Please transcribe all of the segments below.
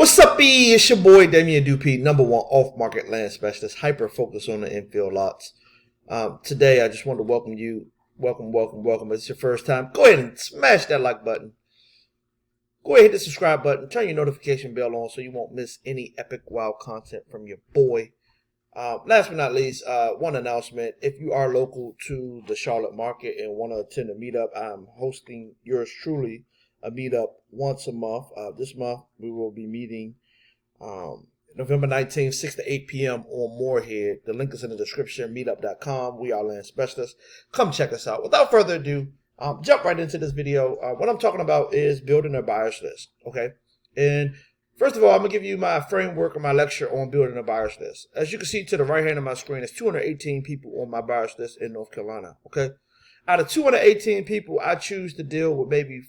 What's up, B? It's your boy Damian Dupe, number one off-market land specialist, hyper focus on the infield lots. Today, I just want to welcome you. Welcome. If it's your first time, go ahead and smash that like button. Go ahead and hit the subscribe button. Turn your notification bell on so you won't miss any epic wild content from your boy. Last but not least, one announcement. If you are local to the Charlotte market and want to attend a meetup, I'm hosting yours truly a meetup once a month. This month, we will be meeting November 19th, 6 to 8 p.m. on Moorhead. The link is in the description, meetup.com. We are land specialists. Come check us out. Without further ado, jump right into this video. What I'm talking about is building a buyer's list, okay? And first of all, I'm going to give you my framework of my lecture on building a buyer's list. As you can see to the right hand of my screen, there's 218 people on my buyer's list in North Carolina, okay? Out of 218 people, I choose to deal with maybe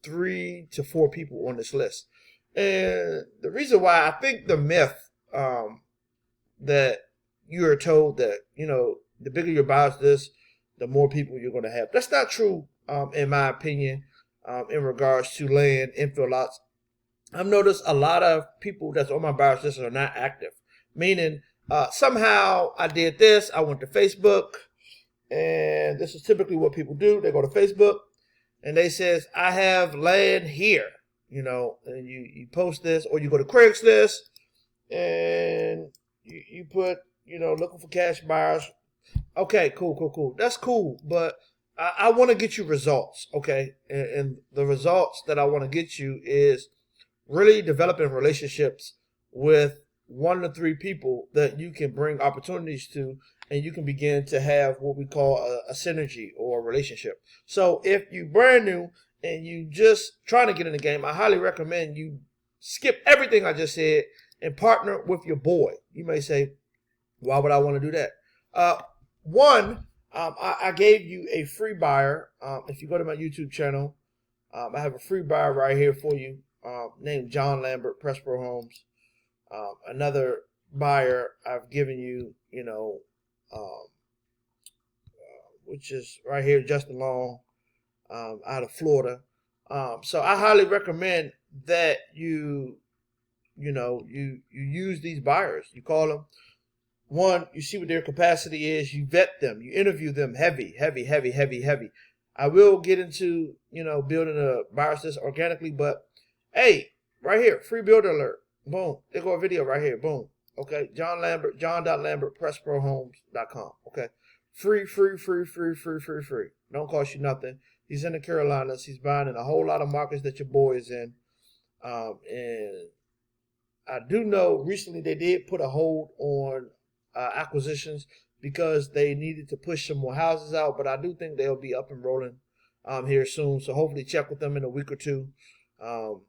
3 to 4 people on this list. And the reason why, I think the myth that you are told that, the bigger your buyer's list, the more people you're going to have. That's not true, in my opinion, in regards to land, infill lots. I've noticed a lot of people that's on my buyer's list are not active. Meaning, somehow I did this, I went to Facebook, and this is typically what people do. They go to Facebook, and they says, I have land here, and you post this, or you go to Craigslist, and you put, looking for cash buyers. Okay, cool. That's cool, but I want to get you results, okay? And the results that I want to get you is really developing relationships with 1 to 3 people that you can bring opportunities to, and you can begin to have what we call a synergy or a relationship. So if you're brand new and you just trying to get in the game, I highly recommend you skip everything I just said and partner with your boy. You may say, why would I want to do that? I gave you a free buyer. If you go to my YouTube channel, I have a free buyer right here for you, named John Lambert, Pressborough Homes. Another buyer I've given you, which is right here, Justin Long, out of Florida. So I highly recommend that you use these buyers. You call them. One, you see what their capacity is. You vet them. You interview them heavy. I will get into, building a buyer's list organically, but hey, right here, free builder alert. Boom. There go a video right here. Boom. Okay. John.Lambert, PressBroHomes.com. Okay. Free. Don't cost you nothing. He's in the Carolinas. He's buying in a whole lot of markets that your boy is in. And I do know recently they did put a hold on acquisitions because they needed to push some more houses out, but I do think they'll be up and rolling here soon. So hopefully check with them in a week or two. And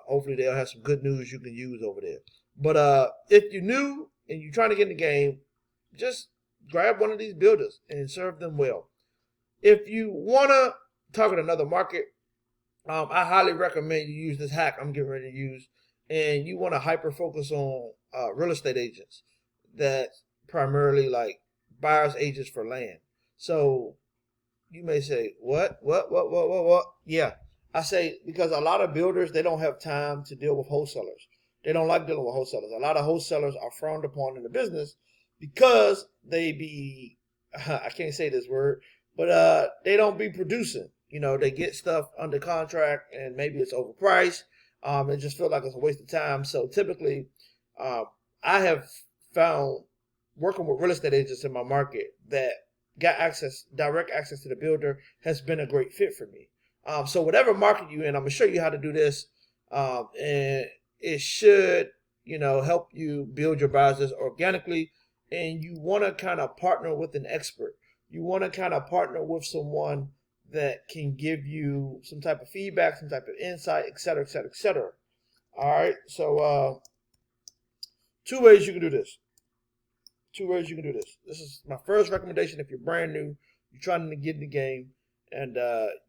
hopefully they'll have some good news you can use over there. But if you're new and you're trying to get in the game, just grab one of these builders and serve them well. If you want to target another market, I highly recommend you use this hack I'm getting ready to use. And you want to hyper focus on real estate agents that primarily like buyers agents for land. So you may say, what? Yeah. I say because a lot of builders, they don't have time to deal with wholesalers. They don't like dealing with wholesalers. A lot of wholesalers are frowned upon in the business because they be, I can't say this word, but they don't be producing. They get stuff under contract and maybe it's overpriced. It just feel like it's a waste of time. So typically, I have found working with real estate agents in my market that got direct access to the builder has been a great fit for me. So whatever market you're in, I'm going to show you how to do this. And it should, help you build your buyers list organically. And you want to kind of partner with an expert. You want to kind of partner with someone that can give you some type of feedback, some type of insight, et cetera. All right. So 2 ways you can do this. This is my first recommendation. If you're brand new, you're trying to get in the game, and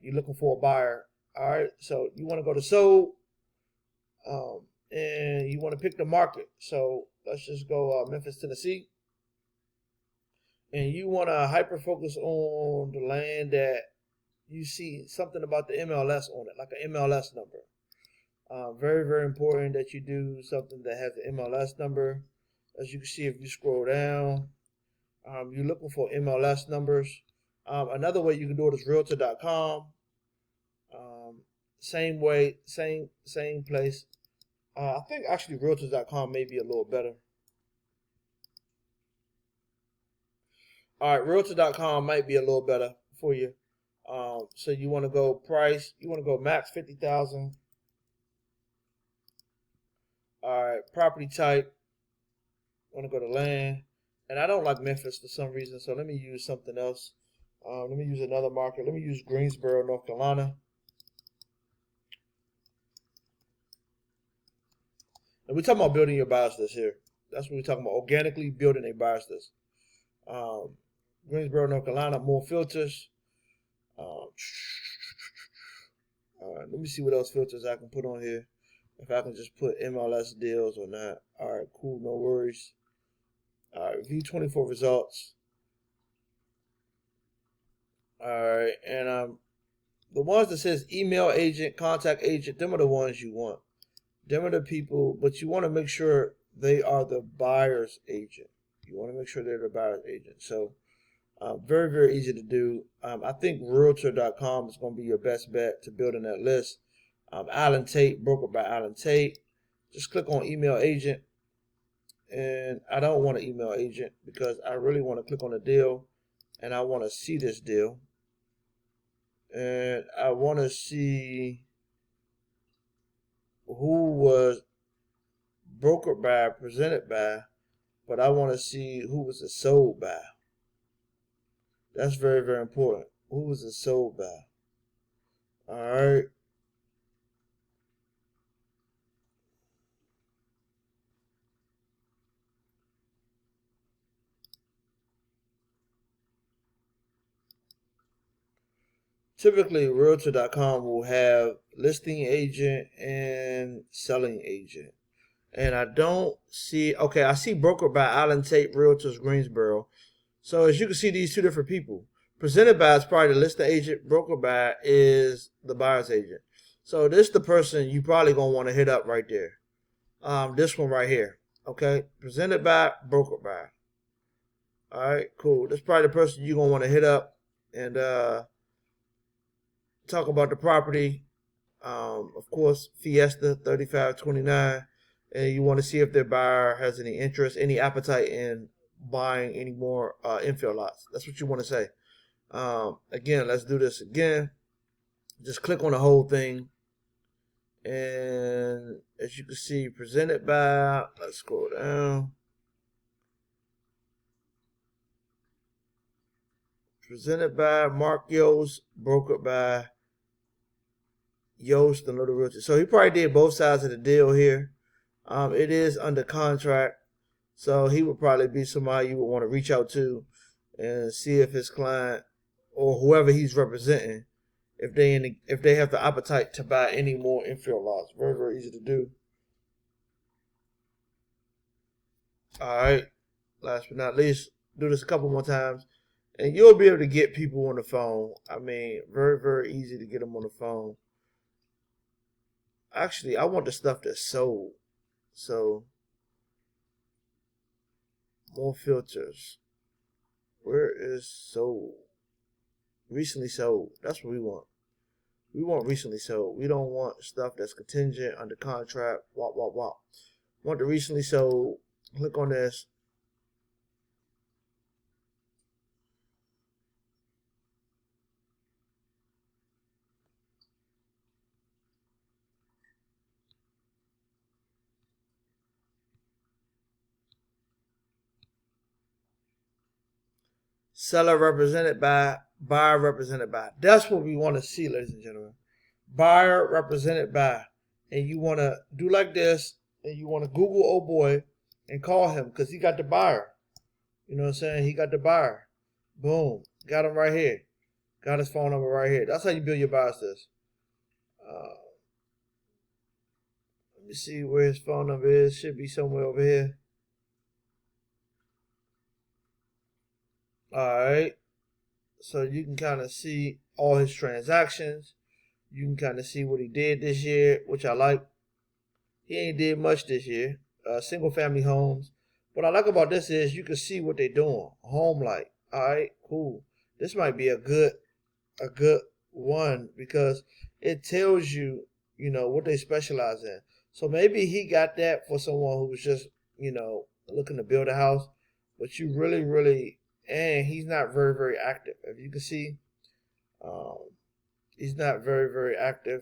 you're looking for a buyer. All right. So you want to go to sold, and you want to pick the market. So let's just go Memphis, Tennessee. And you want to hyper focus on the land that you see something about the MLS on it, like an MLS number. Very, very important that you do something that has the MLS number. As you can see, if you scroll down, you're looking for MLS numbers. Another way you can do it is realtor.com. Same way, same place. I think actually realtors.com may be a little better. All right, realtor.com might be a little better for you. So you want to go price, you want to go max 50,000. All right, property type, want to go to land. And I don't like Memphis for some reason, so let me use something else. Let me use another market. Let me use Greensboro, North Carolina. And we're talking about building your buyers list here. That's what we're talking about, organically building a buyers list. Greensboro, North Carolina, more filters. Let me see what else filters I can put on here. If I can just put MLS deals or not. All right, cool, no worries. All right, view 24 results. All right, and the ones that says email agent, contact agent, them are the ones you want. Them are the people, but you want to make sure they are the buyer's agent. You want to make sure they're the buyer's agent. So very, very easy to do. I think realtor.com is going to be your best bet to building that list. Alan Tate, broker by Alan Tate. Just click on email agent. And I don't want an email agent because I really want to click on a deal. And I want to see this deal. And I want to see who was brokered by, presented by. But I want to see who was it sold by. That's very, very important. Who was it sold by? All right. Typically, realtor.com will have listing agent and selling agent. And I don't see, okay, I see broker by Allen Tate Realtors Greensboro. So as you can see, these two different people. Presented by is probably the listing agent. Broker by is the buyer's agent. So this is the person you probably going to want to hit up right there. This one right here. Okay. Presented by, broker by. All right, cool. This is probably the person you're going to want to hit up and talk about the property. Of course, Fiesta 3529. And you want to see if their buyer has any interest, any appetite in buying any more infill lots. That's what you want to say. Again, let's do this again. Just click on the whole thing. And as you can see, presented by, let's scroll down. Presented by Mark Yost, brokered by Yost and Little Realty. So he probably did both sides of the deal here. It is under contract. So he would probably be somebody you would want to reach out to and see if his client or whoever he's representing, if they have the appetite to buy any more infill lots. Very, very easy to do. All right. Last but not least, do this a couple more times. And you'll be able to get people on the phone. I mean, very, very easy to get them on the phone. Actually, I want the stuff that's sold. So, more filters. Where is sold? Recently sold. That's what we want. We want recently sold. We don't want stuff that's contingent, under contract, wop. Want the recently sold. Click on this. Seller represented by, buyer represented by. That's what we want to see, ladies and gentlemen. Buyer represented by. And you want to do like this, and you want to Google old boy and call him because he got the buyer. You know what I'm saying? He got the buyer. Boom. Got him right here. Got his phone number right here. That's how you build your buyers list. Let me see where his phone number is. Should be somewhere over here. Alright, so you can kind of see all his transactions. You can kind of see what he did this year, which I like. He ain't did much this year. Single family homes. What I like about this is you can see what they're doing. Home light. All right, cool. This might be a good one because it tells you, what they specialize in. So maybe he got that for someone who was just, looking to build a house, but you really, and he's not very, very active. If you can see, he's not very, very active.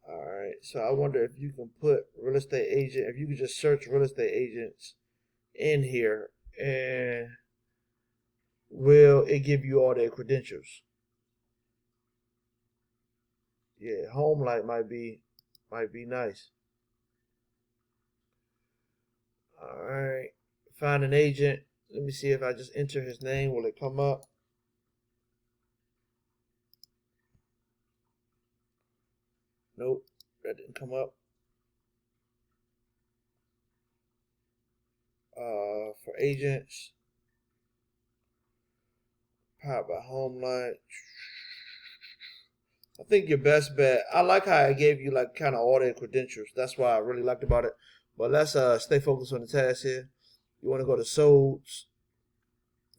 All right, so I wonder if you can put real estate agent, if you could just search real estate agents in here, and will it give you all their credentials? Yeah, home light might be nice. All right, find an agent. Let me see if I just enter his name. Will it come up? Nope, that didn't come up. For agents, powered by home light. I think your best bet. I like how I gave you like kind of all their credentials. That's why I really liked about it. But let's stay focused on the task here. You want to go to solds,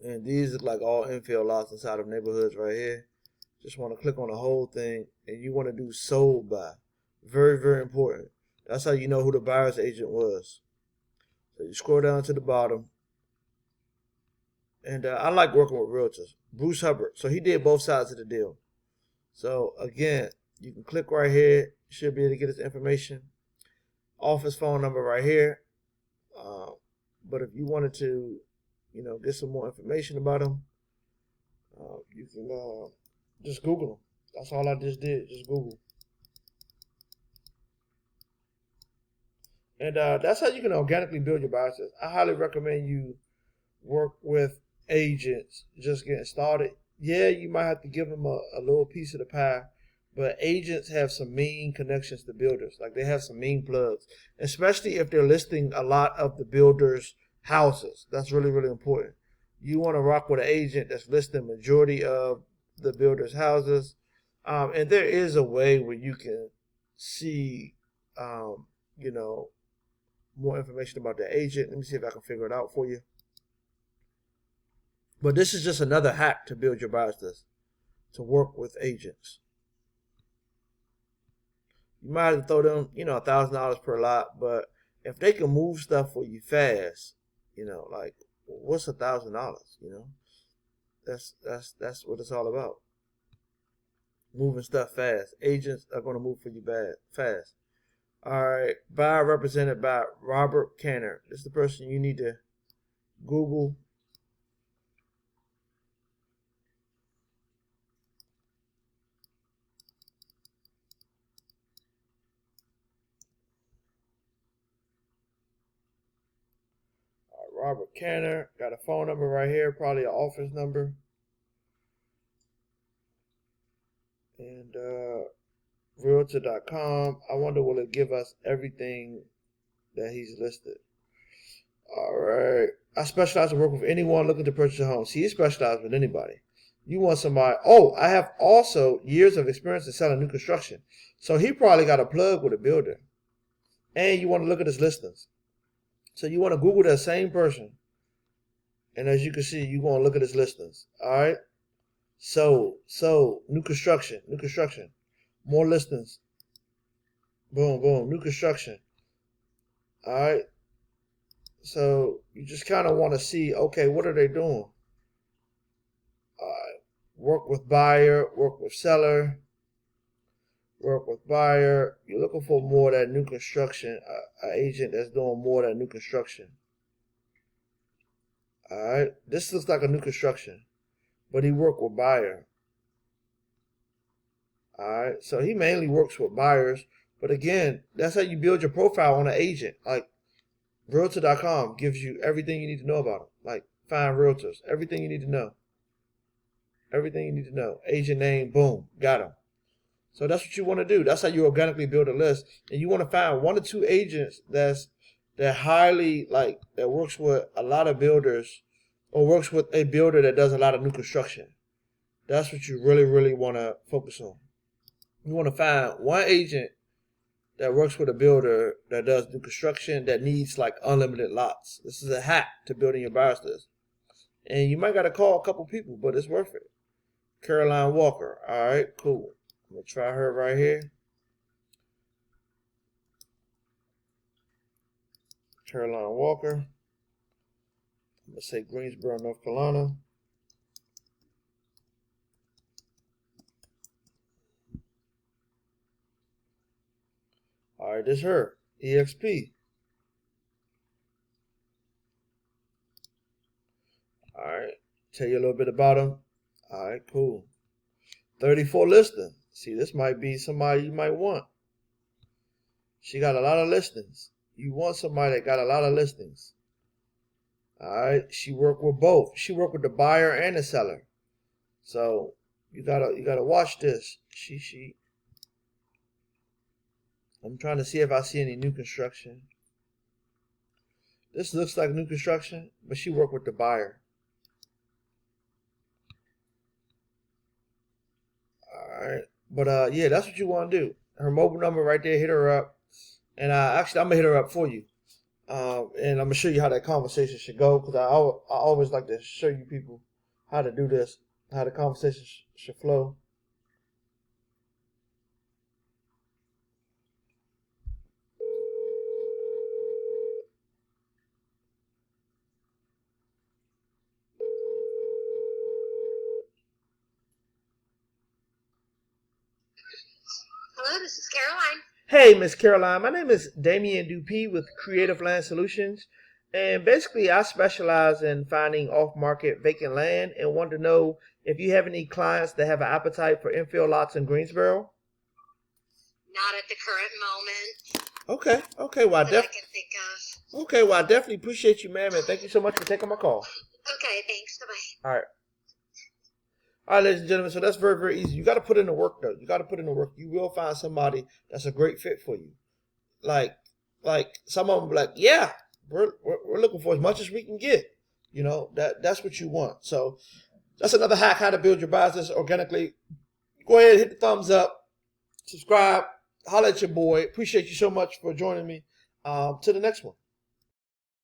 and these look like all infill lots inside of neighborhoods right here. Just want to click on the whole thing, and you want to do sold by. Very, very important. That's how you know who the buyer's agent was. So you scroll down to the bottom. And I like working with realtors. Bruce Hubbard. So he did both sides of the deal. So again, you can click right here. You should be able to get his information. Office phone number right here. But if you wanted to, get some more information about him, you can just Google him. That's all I just did. Just Google. And that's how you can organically build your buyers list. I highly recommend you work with agents just getting started. Yeah, you might have to give them a little piece of the pie, but agents have some mean connections to builders. Like they have some mean plugs, especially if they're listing a lot of the builders' houses. That's really, really important. You want to rock with an agent that's listing majority of the builders' houses. And there is a way where you can see, more information about the agent. Let me see if I can figure it out for you. But this is just another hack to build your buyers list, to work with agents. You might have to throw them, $1,000 per lot, but if they can move stuff for you fast, like what's $1,000? That's what it's all about. Moving stuff fast. Agents are going to move for you fast. All right, buyer represented by Robert Canner. This is the person you need to Google. Robert Canner, got a phone number right here, probably an office number. And realtor.com. I wonder will it give us everything that he's listed. All right. I specialize in working with anyone looking to purchase a home. See, he specializes with anybody. You want somebody. Oh, I have also years of experience in selling new construction. So he probably got a plug with a builder. And you want to look at his listings. So you want to Google that same person. And as you can see, you're going to look at his listings. All right. So new construction. More listings. Boom, boom. New construction. All right. So you just kind of want to see, okay, what are they doing? Work with buyer, work with seller, work with buyer. You're looking for more of that new construction, an agent that's doing more of that new construction. All right. This looks like a new construction, but he worked with buyer. All right. So he mainly works with buyers. But again, that's how you build your profile on an agent. Like Realtor.com gives you everything you need to know about them. Like find realtors, everything you need to know. Everything you need to know. Agent name, boom, got them. So that's what you want to do. That's how you organically build a list. And you want to find 1 or 2 agents that highly that works with a lot of builders, or works with a builder that does a lot of new construction. That's what you really, really want to focus on. You want to find one agent that works with a builder that does new construction that needs like unlimited lots. This is a hack to building your buyers list. And you might got to call a couple people, but it's worth it. Caroline Walker. All right, cool. I'm going to try her right here. Caroline Walker. I'm going to say Greensboro, North Carolina. All right, this is her. EXP. All right, tell you a little bit about them. All right, cool. 34 listings. See, this might be somebody you might want. She got a lot of listings. You want somebody that got a lot of listings. All right, she worked with both. She worked with the buyer and the seller. So you gotta watch this. I'm trying to see if I see any new construction. This looks like new construction, but she worked with the buyer. Alright. But yeah, that's what you want to do. Her mobile number right there, hit her up. And actually, I'm going to hit her up for you. And I'm going to show you how that conversation should go, because I always like to show you people how to do this, how the conversation should flow. Hello, this is Caroline. Hey, Miss Caroline. My name is Damian Dupuis with Creative Land Solutions. And basically, I specialize in finding off-market vacant land and want to know if you have any clients that have an appetite for infill lots in Greensboro. Not at the current moment. Okay. Well, I can think of. I definitely appreciate you, ma'am, and thank you so much for taking my call. Okay, thanks. Bye-bye. All right. All right, ladies and gentlemen, so that's very, very easy. You got to put in the work, though. You got to put in the work. You will find somebody that's a great fit for you. Like some of them be like, yeah, we're looking for as much as we can get. You know, that's what you want. So that's another hack, how to build your business organically. Go ahead, hit the thumbs up, subscribe, holler at your boy. Appreciate you so much for joining me. To the next one.